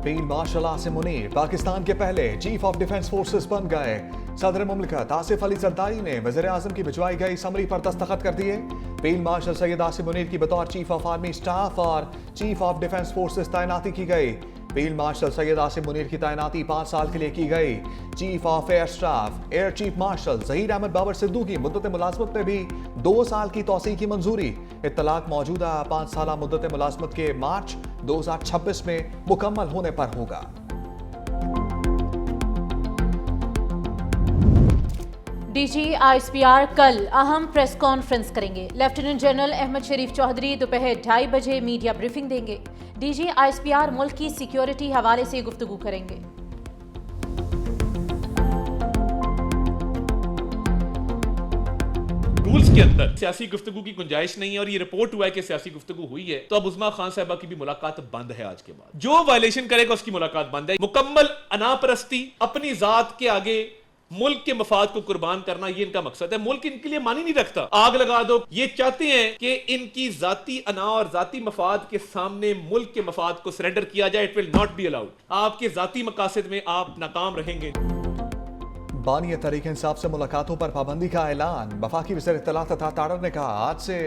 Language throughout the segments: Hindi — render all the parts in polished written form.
फील्ड मार्शल आसिम मुनीर पाकिस्तान के पहले चीफ ऑफ डिफेंस फोर्सेस बन गए। सदर मुमलिकत आसिफ अली जरदारी ने वज़ीर आज़म की भिजवाई गई समरी पर दस्तखत कर दिए। फील्ड मार्शल सैयद आसिम मुनीर की बतौर चीफ ऑफ आर्मी स्टाफ और चीफ ऑफ डिफेंस फोर्सेस तैनाती की गई। फील्ड मार्शल सैयद आसिम मुनीर की तैनाती 5 साल के लिए की गई। Chief of air staff air chief marshal Zaheer Ahmed Babar Sidhu की मुद्दत मुलाजमत में भी 2 साल की तौसीह की मंजूरी। इत्तलाक मौजूदा 5 साल मुद्दत मुलाजमत के मार्च 2026 में मुकम्मल होने पर होगा। डीजी आईएसपीआर कल अहम प्रेस कॉन्फ्रेंस करेंगे। लेफ्टिनेंट जनरल अहमद शरीफ चौधरी दोपहर 2:30 बजे मीडिया ब्रीफिंग देंगे। डीजी आईएसपीआर मुल्क की सिक्योरिटी हवाले से गुफ्तगू करेंगे। रूल्स के अंदर सियासी गुफ्तगू की गुंजाइश नहीं है और ये रिपोर्ट हुआ है कि सियासी गुफ्तगू हुई है, तो अब उस्मा खान साहबा की भी मुलाकात बंद है। आज के बाद जो वायलेशन करेगा उसकी मुलाकात बंद है। मुकम्मल अनापरस्ती, अपनी जात के आगे मुल्क के मफाद को कुर्बान करना, ये इनका मकसद है। मुल्क इनके लिए मानी नहीं रखता। आग लगा दो। ये चाहते हैं कि इनकी जाती अना और जाती मफाद के सामने मुल्क के मफाद को सरेंडर किया जाए। It will not be allowed. आपके जाती मकासद में आप नाकाम रहेंगे। बानी तहरीक इंसाफ से मुलाकातों पर पाबंदी का ऐलान। वफाकी वज़ीर इत्तलात तथा ताड़र ने कहा आज से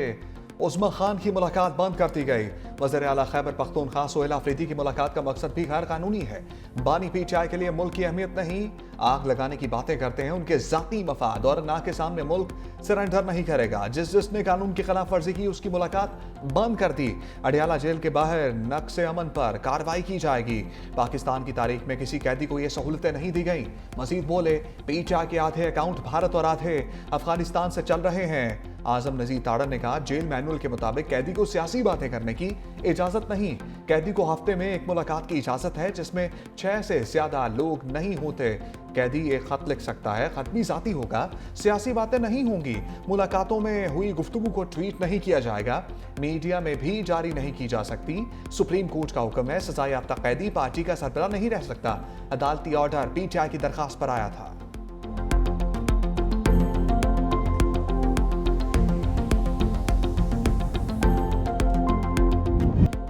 उस्मा खान की मुलाकात बंद कर दी गई। वज़ीर आला खैबर पख्तूनख्वा सोहेल आफरीदी की मुलाकात का मकसद भी गैर कानूनी है। बानी पीटीआई के लिए मुल्क की अहमियत नहीं, आग लगाने की बातें करते हैं। उनके जाती मफाद और ना के सामने मुल्क सरेंडर नहीं करेगा। जिसने कानून की खिलाफ वर्जी की उसकी मुलाकात बंद कर दी। अडियाला जेल के बाहर नक्शे अमन पर कार्रवाई की जाएगी। पाकिस्तान की तारीख में किसी कैदी को ये सहूलतें नहीं दी गई। मजीद बोले पीटीआई के आधे अकाउंट भारत और आधे अफगानिस्तान से चल रहे हैं। आजम नजीर ताड़र ने कहा जेल मैनुअल के मुताबिक कैदी को सियासी बातें करने की इजाजत नहीं। कैदी को हफ्ते में एक मुलाकात की इजाजत है जिसमें 6 से ज्यादा लोग नहीं होते। कैदी एक खत लिख सकता है, खत भी जाती होगा, सियासी बातें नहीं होंगी। मुलाकातों में हुई गुफ्तगू को ट्वीट नहीं किया जाएगा, मीडिया में भी जारी नहीं की जा सकती। सुप्रीम कोर्ट का हुक्म है, सजा याफ्ता कैदी पार्टी का सरबराह नहीं रह सकता। अदालती ऑर्डर पीटीआई की दरखास्त पर आया था।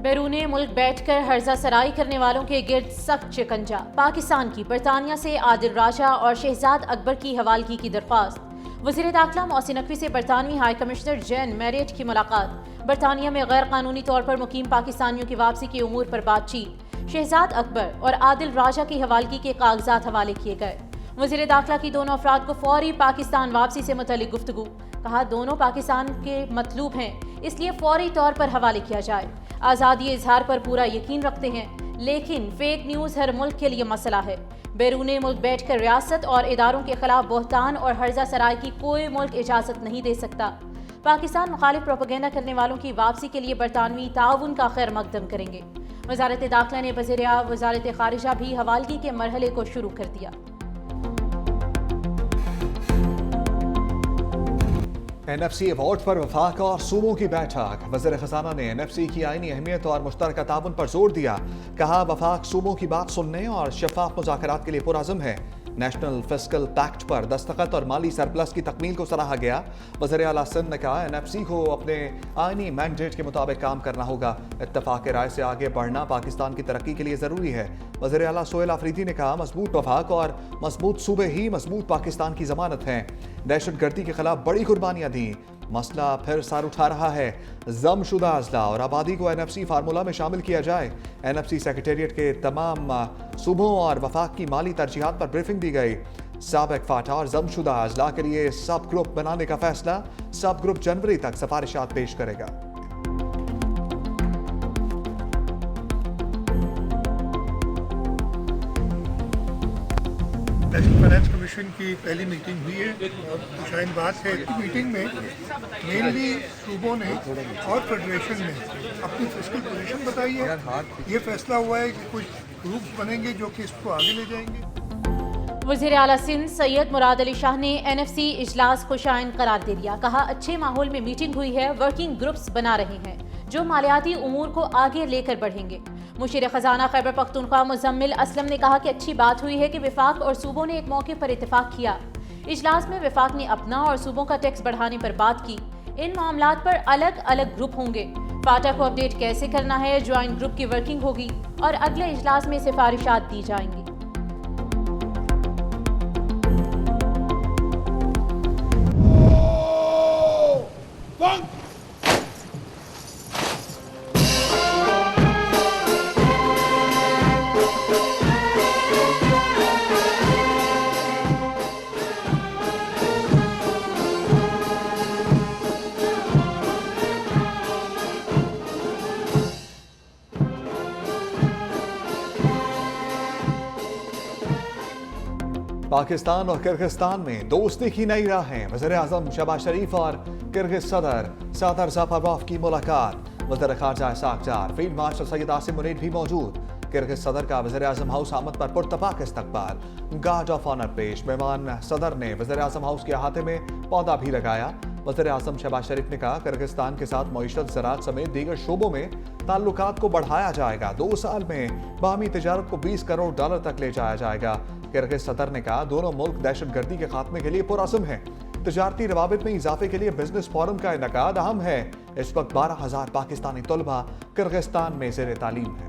बैरूने मुल्क बैठकर हर्जा सराई करने वालों के गिर्द सख्त शिकंजा। पाकिस्तान की बरतानिया से आदिल राजा और शहजाद अकबर की हवालगी की दरख्वास्त। वज़ीर दाखिला मोहसिन नकवी से बरतानवी हाई कमिश्नर जैन मैरियट की मुलाकात। बरतानिया में गैर कानूनी तौर पर मुकीम पाकिस्तानियों की वापसी के उमूर पर बातचीत। शहजाद अकबर और आदिल राजा की हवालगी के कागजात हवाले किए गए। वज़ीर दाखिला की दोनों अफराद को फौरी पाकिस्तान वापसी से मुतल्लिक गुफ्तगू। कहा दोनों पाकिस्तान के मतलूब हैं, इसलिए फौरी तौर पर हवाले किया जाए। आज़ादी इजहार पर पूरा यकीन रखते हैं, लेकिन फेक न्यूज़ हर मुल्क के लिए मसला है। बैरूने मुल्क बैठकर रियासत और इदारों के खिलाफ बोहतान और हर्जा सराय की कोई मुल्क इजाज़त नहीं दे सकता। पाकिस्तान मुखालिफ प्रोपेगेंडा करने वालों की वापसी के लिए बरतानवी ताउन का खैर मकदम करेंगे। वजारत दाखिला ने वजारत खारिजा भी हवालगी के मरहले को शुरू कर दिया। एनएफसी अवार्ड पर वफाक और सूबों की बैठक। वज़ीर खजाना ने एनएफसी की आईनी अहमियत और मुश्तरका ताउन पर जोर दिया। कहा वफाक सूबों की बात सुनने और शफाफ मुज़ाकरात के लिए पुरअज़्म है। नेशनल फिस्कल पैक्ट पर दस्तखत और माली सरप्लस की तकमील को सराहा गया। वज़ीर आला सिंध ने कहा एनएफसी को अपने आईनी मैंडेट के मुताबिक काम करना होगा। इत्तफाक राय से आगे बढ़ना पाकिस्तान की तरक्की के लिए ज़रूरी है। वज़ीर आला सोहेल आफरीदी ने कहा मजबूत वफाक और मजबूत सूबे ही मजबूत पाकिस्तान की जमानत हैं। दहशतगर्दी के खिलाफ बड़ी कुर्बानियाँ दी। मसला फिर सार उठा रहा है। जमशुदा अजला और आबादी को एनएफसी फार्मूला में शामिल किया जाए। एनएफसी सेक्रेटेरिएट के तमाम सूबों और वफाक की माली तरजीहात पर ब्रीफिंग दी गई। साबिक फाटा और जमशुदा अजला के लिए सब ग्रुप बनाने का फैसला। सब ग्रुप जनवरी तक सिफारिशात पेश करेगा। नेशनल फाइनेंस कमीशन की पहली मीटिंग हुई है और शायद बात है कि मीटिंग में मेनली सूबों ने और फेडरेशन ने अपनी फिस्कल पोजीशन बताई है। ये फैसला हुआ है कि कुछ ग्रुप बनेंगे जो कि इसको आगे ले जाएंगे। वज़ीर आला सिंध सैयद मुराद अली शाह ने एनएफसी इजलास को शाइन करार दे दिया। कहा अच्छे माहौल में मीटिंग हुई है, वर्किंग ग्रुप्स बना रहे हैं जो मालियाती उमूर को आगे लेकर बढ़ेंगे। मुशीर खजाना खैबर पख्तूनख्वा मुजम्मिल असलम ने कहा कि अच्छी बात हुई है कि विफाक और सूबों ने एक मौके पर इत्तेफाक किया। इजलास में विफाक ने अपना और सूबों का टैक्स बढ़ाने पर बात की। इन मामलात पर अलग अलग ग्रुप होंगे। फाटा को अपडेट कैसे करना है, ज्वाइंट ग्रुप की वर्किंग होगी और अगले इजलास में सिफारिशात दी जाएंगी। पाकिस्तान और किर्गिस्तान में दोस्ती की नई राहें। वज़ीर-ए-आज़म शहबाज शरीफ और किर्गिज सदर सादर जाफारोव की मुलाकात। वज़ीर ख़ारजा इसाक डार, फील्ड मार्शल सैयद आसिम मुनीर भी मौजूद। किर्गिज सदर का वज़ीर-ए-आज़म हाउस आमद पर पुरतपाक इस्तकबाल। गार्ड ऑफ ऑनर पेश। मेहमान सदर ने वज़ीर-ए-आज़म हाउस के अहाते में पौधा भी लगाया। वज़ीर-ए-आज़म शहबाज शरीफ ने कहा, किर्गिस्तान के साथ मईशत, ज़राअत समेत दीगर शोबों में ताल्लुकात को बढ़ाया जाएगा। 2 साल में बाहमी तजारत को $20 करोड़ तक ले जाया जाएगा। किर्गिज सदर ने कहा, दोनों मुल्क दहशतगर्दी के खात्मे के लिए पुरअज़्म हैं। तजारती रवाबित में इजाफे के लिए बिजनेस फोरम का इनकाद अहम है। इस वक्त 12,000 पाकिस्तानी तलबा किर्गिस्तान में ज़ेर तालीम है।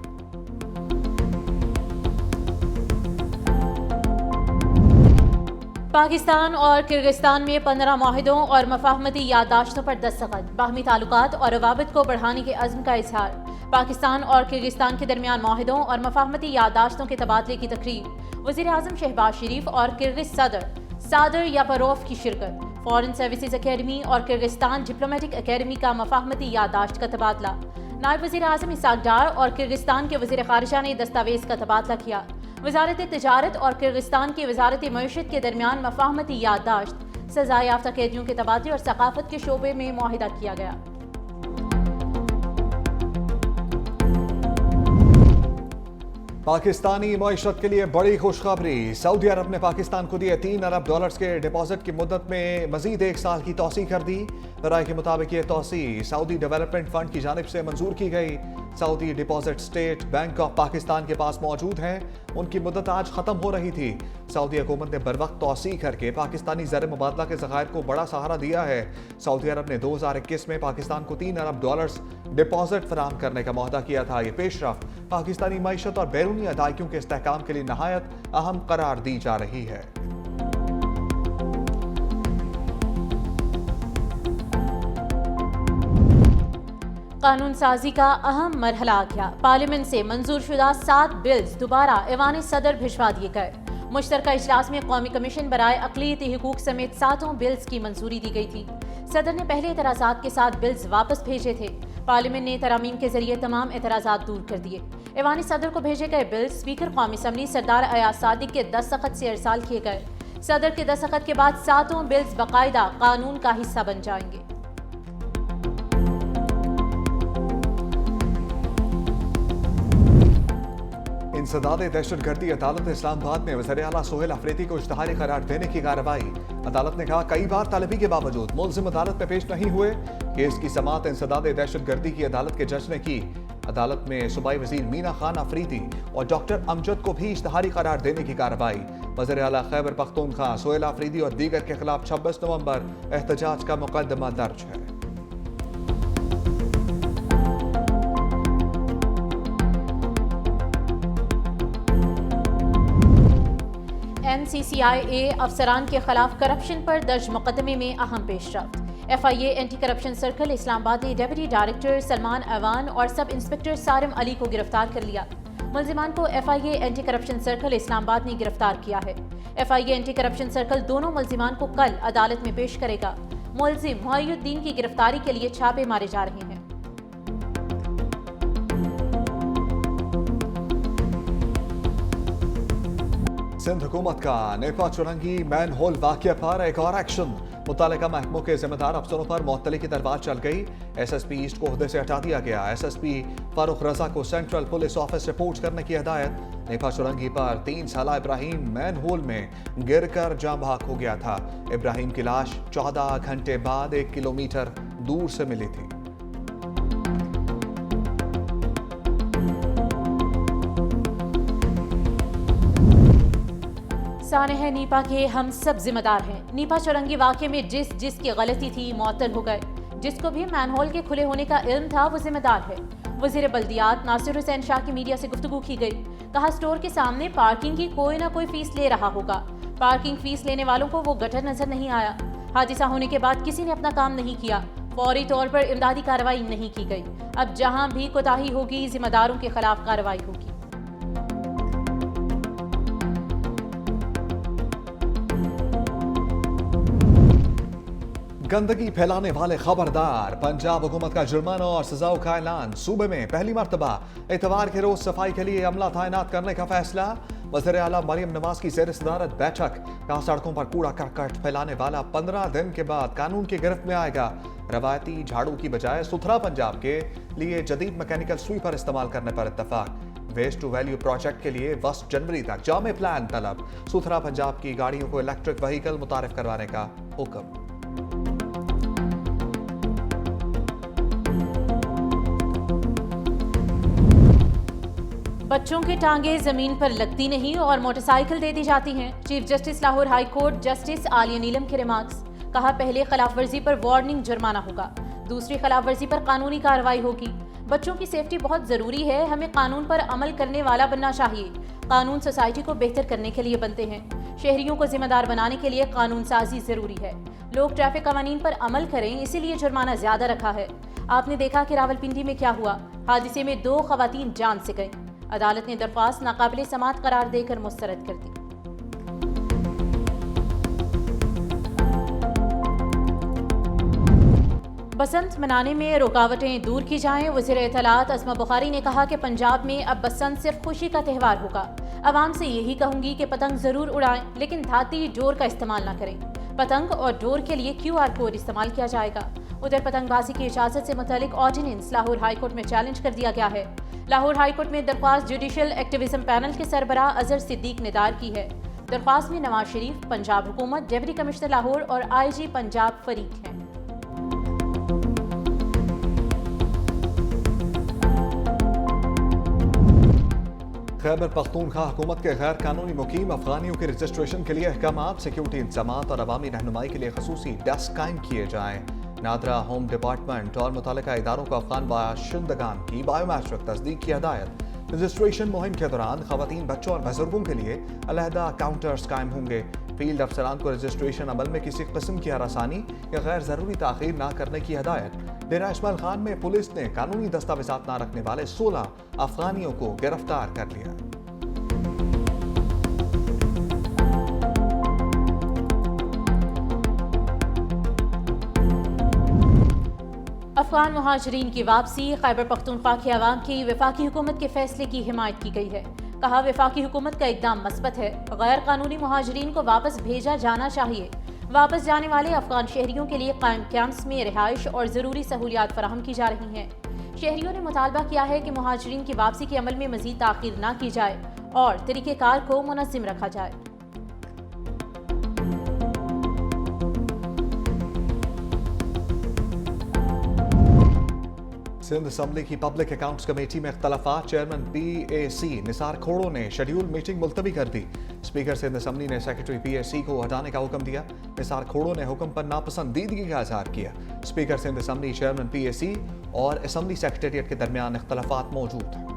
पाकिस्तान और किर्गिस्तान में 15 मुआहिदों और मफाहमती याददाश्तों पर दस्तखत। बाहमी ताल्लुकात और रवाबित को बढ़ाने के अज़्म का इजहार। पाकिस्तान और किर्गिस्तान के दरमियान मुआहिदों और मफाहमती याददाश्तों के तबादले की तकरीब। वज़ीर-ए-आज़म शहबाज शरीफ और किर्गिज सदर सादर यापरोव की शिरकत। फॉरेन सर्विसेज अकेडमी और किर्गिस्तान डिप्लोमेटिक अकेडमी का मफाहमती याददाश्त का तबादला। नायब वज़ीर-ए-आज़म इसाक डार और किर्गिस्तान के वज़ीर ख़ारिजा ने दस्तावेज़ का तबादला किया। वज़ारत तिजारत और किर्गिस्तान की वज़ारत मईशत के दरमियान मफाहमती याददाश्त। सज़ा याफ्ता कैदियों के तबादले और सकाफत के शोबे में मुआहिदा किया गया। पाकिस्तानी मईशत के लिए बड़ी खुशखबरी। सऊदी अरब ने पाकिस्तान को दिए $3 अरब के डिपॉजिट की मुद्दत में मजीद 1 साल की तौसी कर दी। राय के मुताबिक ये तौसी सऊदी डेवलपमेंट फंड की जानिब से मंजूर की गई। Saudi deposit state bank of Pakistan के पास मौजूद हैं। उनकी मुद्दत आज खत्म हो रही थी। सऊदी हुकूमत ने बरवक्त तौसी करके पाकिस्तानी ज़र मुबादला के ज़खायर को बड़ा सहारा दिया है। सऊदी अरब ने 2021 में पाकिस्तान को $3 अरब डिपॉजिट फराहम करने का मुआहदा किया था। ये पेशरफ्त पाकिस्तानी मईशत और बैरूनी अदायगियों के इस्तेहकाम के लिए नहायत अहम करार दी जा रही है। कानून साजी का अहम मरहला आ गया। पार्लियामेंट से मंजूर शुदा 7 बिल्स दोबारा ऐवान सदर भिजवा दिए गए। मुश्तरका इजलास में कौमी कमीशन बराए अक़लियती हुकूक समेत 7 बिल्स की मंजूरी दी गई थी। सदर ने पहले एतराज़ात के साथ बिल्स वापस भेजे थे। पार्लियामेंट ने तरामीम के जरिए तमाम एतराज़ात दूर कर दिए। ऐवान सदर को भेजे गए बिल्स स्पीकर कौमी असम्बली सरदार अयाज सादिक के दस्तखत से इरसाल किए गए। सदर के दस्तखत के बाद 7 बिल्स बाकायदा कानून का हिस्सा बन जाएंगे। इंसदाद दहशतगर्दी अदालत इस्लामाबाद में वज़ीर आला सोहेल अफरीदी को इश्तिहारी करार देने की कार्रवाई। अदालत ने कहा, कई बार तलबी के बावजूद मुल्ज़िम अदालत में पेश नहीं हुए। केस की समाअत इंसदाद दहशतगर्दी की अदालत के जज ने की। अदालत में सूबाई वज़ीर मीना खान अफरीदी और डॉक्टर अमजद को भी इश्तिहारी करार देने की कार्रवाई। वज़ीर आला खैबर पख्तूनख्वा सोहेल अफरीदी और दीगर के खिलाफ 26 नवंबर एहतजाज का मुकदमा दर्ज है। NCCIA अफसरान के खिलाफ करप्शन पर दर्ज मुकदमे में अहम पेशरफ्त। FIA anti corruption circle Islamabad ने डेप्यूटी डायरेक्टर सलमान अवान और सब इंस्पेक्टर सारिम अली को गिरफ्तार कर लिया। मुल्जिमान को FIA anti corruption circle Islamabad ने गिरफ्तार किया है। FIA एंटी करप्शन सर्कल दोनों मुल्जिमान को कल अदालत में पेश करेगा। मुल्जिम मुहय्युद्दीन की गिरफ्तारी के लिए छापे मारे जा रहे हैं। सिंध हुकूमत का नेपा चुरंगी मैन होल वाक़या पर एक और एक्शन। मुतल्लिका महकमों के जिम्मेदार अफसरों पर मुअत्तली की दरबार चल गई। SSP ईस्ट को ओहदे से हटा दिया गया। SSP फारूक रजा को सेंट्रल पुलिस ऑफिस रिपोर्ट करने की हिदायत। नेपा चुरंगी पर 3 साला इब्राहिम मैन होल में गिरकर जाँ बहक हो गया था। इब्राहिम की लाश 14 घंटे बाद 1 किलोमीटर दूर से मिली थी। सानह नीपा के हम सब जिम्मेदार हैं। नीपा चुरंगी वाक़े में जिसकी गलती थी मुअत्तल हो गए। जिसको भी मैनहोल के खुले होने का इल्म था वो जिम्मेदार है। वज़ीर बल्दियात नासिर हुसैन शाह की मीडिया से गुफ्तगू की गई। कहा स्टोर के सामने पार्किंग की कोई ना कोई फीस ले रहा होगा। पार्किंग फीस लेने वालों को वो गटर नजर नहीं आया। हादसा होने के बाद किसी ने अपना काम नहीं किया। फौरी तौर पर इमदादी कार्रवाई नहीं की गई। अब जहां भी कोताही होगी जिम्मेदारों के खिलाफ कार्रवाई होगी। गंदगी फैलाने वाले खबरदार, पंजाब हुकूमत का जुर्माना और सजाओं का ऐलान। सूबे में पहली मरतबा इतवार के रोज सफाई के लिए अमला तैनात करने का फैसला। वज़ीर आला मरियम नवाज की ज़ेर सदारत बैठक। कहा सड़कों पर कूड़ा करकट फैलाने वाला 15 दिन के बाद कानून की गिरफ्त में आएगा। रवायती झाड़ू की बजाय सुथरा पंजाब के लिए जदीद मैकेनिकल स्वीपर इस्तेमाल करने पर इत्तफाक। वेस्ट टू वैल्यू प्रोजेक्ट के लिए 10 जनवरी तक जामे प्लान तलब। सुथरा पंजाब की गाड़ियों को इलेक्ट्रिक व्हीकल मुतारिफ करवाने का हुक्म। बच्चों की टांगे जमीन पर लगती नहीं और मोटरसाइकिल दे दी जाती हैं। Chief justice Lahore high court justice Aliya Neelam के रिमार्क्स। कहा पहले खिलाफ वर्जी पर वार्निंग जुर्माना होगा, दूसरी खिलाफ वर्जी पर कानूनी कार्रवाई होगी। बच्चों की सेफ्टी बहुत जरूरी है। हमें कानून पर अमल करने वाला बनना चाहिए। कानून सोसाइटी को बेहतर करने के लिए बनते हैं। शहरियों को जिम्मेदार बनाने के लिए कानून साजी जरूरी है। लोग ट्रैफिक कवानीन पर अमल करें, इसीलिए जुर्माना ज्यादा रखा है। आपने देखा कि रावलपिंडी में क्या हुआ। हादसे में 2 खवातीन जान से गईं। अदालत ने दरख्वास्त नाकाबिले समात करार देकर मुस्तरद कर दी। बसंत मनाने में रुकावटें दूर की जाएं। वज़ीर इत्तलात अस्मा बुखारी ने कहा कि पंजाब में अब बसंत सिर्फ खुशी का त्यौहार होगा। अवाम से यही कहूंगी कि पतंग जरूर उड़ाएं, लेकिन धाती डोर का इस्तेमाल न करें। पतंग और डोर के लिए QR कोड इस्तेमाल किया जाएगा। उधर पतंगबाजी की इजाजत से मुतालिक ऑर्डिनेंस लाहौर हाईकोर्ट में चैलेंज कर दिया गया है। लाहौर हाईकोर्ट में दरख्वास्त जुडिशल एक्टिविज्म पैनल के सरबराह अजहर सिद्दीक ने दायर की है। दरख्वास्त में नवाज शरीफ, पंजाब हुकूमत, डिप्टी कमिश्नर लाहौर और IG पंजाब फरीक हैं। खैबर पख्तूनख्वा हुकूमत के गैर कानूनी मुकीम अफगानियों के रजिस्ट्रेशन के लिए अहकामात, सिक्योरिटी इंतजामात और अवामी रहनुमाई के लिए खसूसी डेस्क कायम किए जाएँ। नादरा होम डिपार्टमेंट और मुतल्लिका इदारों को अफगान बाशिंदगान की बायोमेट्रिक तस्दीक की हदायत। रजिस्ट्रेशन मुहिम के दौरान खवातीन, बच्चों और बुजुर्गों के लिए अलहदा काउंटर्स कायम होंगे। फील्ड अफसरान को रजिस्ट्रेशन अमल में किसी किस्म की हरासानी या गैर ज़रूरी ताख़ीर न करने की हदायत। डेरा इस्माइल खान में पुलिस ने कानूनी दस्तावेजात न रखने वाले 16 अफगानियों को गिरफ्तार कर लिया। अफगान मुहाजिरीन की वापसी। खैबर पख्तूनख्वा के अवाम की वफाकी हुकूमत के फैसले की हिमायत की गई है। कहा वफाकी हुकूमत का इकदाम मस्बत है। गैर कानूनी मुहाजिरीन को वापस भेजा जाना चाहिए। वापस जाने वाले अफगान शहरियों के लिए कायम कैंप्स में रिहाइश और ज़रूरी सहूलियात फराहम की जा रही हैं। शहरियों ने मुतालबा किया है कि मुहाजिरीन की वापसी के अमल में मज़ीद ताख़ीर न की जाए और तरीक़ेकार को मुनज़्ज़म रखा जाए। सिंध असम्बली की पब्लिक अकाउंट्स कमेटी में इख्तलाफात। चेयरमैन PAC निसार खोड़ो ने शेड्यूल मीटिंग मुलतवी कर दी। स्पीकर सिंध असम्बली ने सेक्रेटरी PAC को हटाने का हुक्म दिया। निसार खोड़ो ने हुक्म पर नापसंदीदगी का इजहार किया। Speaker Sindh assembly, chairman PAC और असम्बली सेक्रेटेरिएट के दरमियान इख्तलाफात मौजूद हैं।